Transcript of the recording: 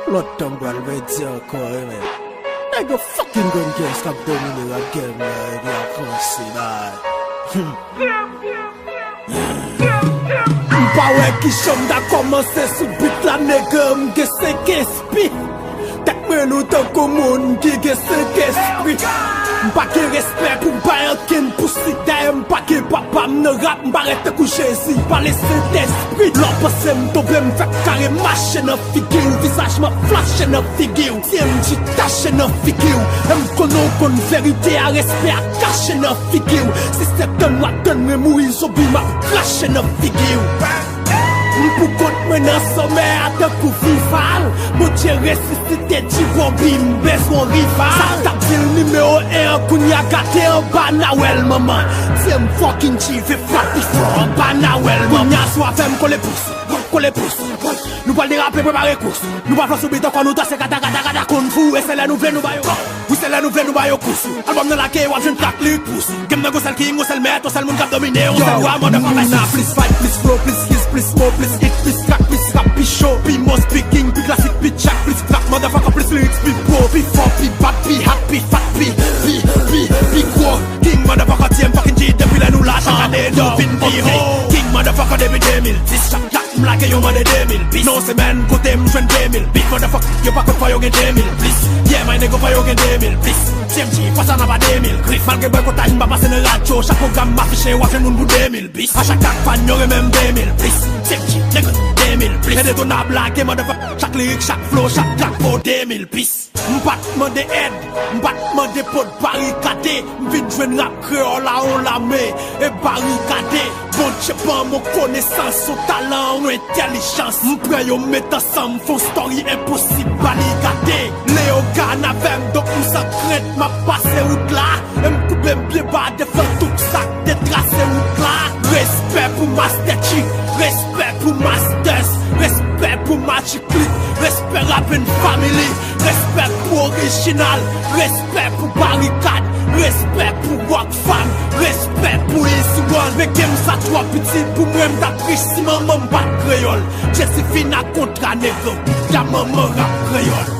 L'autre temps, va le dire encore, man. Like a fucking gun can stop doing it again, man. Yeah, crazy, man. M'pa ouais qui chom da commencé sous but la nègre m'ge 5 esprit. Tek men nou tan komoun qui ge 5 esprit. M'pa ke respect pour m'pa yankin pour sida. M'pa ke papa m'ne rap m'pa rete kou Jésus par les Saint-Esprit. L'on pense m'tombe m'fait carré marcher nan figure. Visage m'a flash nan figure. Si m'di tache nan figure. M'konon kon vérité à respect à cacher nan figure. Si c'est donne la donne me mourir zombie m'a flash nan figure. M'pou compte men nan sommet à te kou vival. Mon Dieu ressuscité di bombi m'besoin rival. Sa tap di le numéro 1 koun ya gâté en bas Nawel maman. C'est m'fucking G fait frappe fort en bas Nawel maman. Koun ya soif m'colle pousse. Nous parle de rappeler préparer course. Nous pas faire subir quand nous danser gata kung fu. Et c'est là nous vle nous bayo. Oui c'est là nous vle nous bayo course. Album dans la quai ou jeune track lick pousse. Game dans go sel king, go sel maître, go sel moun cap dominer. On sel roi motherfucker. Please fight, please flow, please kiss, please smoke, please hit, please crack, please rap, please show. Be more speaking, be classic, be jack, please crack, motherfucker, please lyrics, be pro, be fun, be bad, be happy, fat, be gros. King motherfucker, TM fucking G, depuis là nous lâche chaque année, Dovin, be King motherfucker, depuis 2010, chaque date m'lake yo mande 2000 bis. Non c'est men, côté m'jwen 2000 bit, motherfucker, yo pas contre yo gen 2000 bliss. Yeah, my nigga, fa yo gen 2000 bliss. TMG, pas ça n'a pas 2000 griff. Malgré boycottage, m'pa passe dans radio, chaque programme m'affiche, wafle moun pou 2000 bis. A chaque fan, yo même 2000 bliss. TMG, nigga, 2000 bliss. Indétonnable like, motherfucker, chaque lyrique, chaque flow, chaque track pour 2000 bis. M'pat mande aide, m'pat mande pot barricade. M'vin jwen rap créole là on la met, et barricade. Bon Dieu, pas mon connaissance, son talent, ou intelligence. M'prend yo met ensemble, font story impossible, barricade. Léo Ganavem, donc nous s'en crête, m'a passé route là. M'coupe m'pied bas, défend tout ça, détracé route là. Respect pour Master Chick, respect pour Masters, respect pour Magic Click, respect Rap and Family, respect pour Original, respect pour Barricade, respect pour Walk Fan, respect pour Easy One. Mais game ça trois petits pour moi m't'appriche si maman m'bat créole. Josephine a contre nègre, y'a maman rap créole.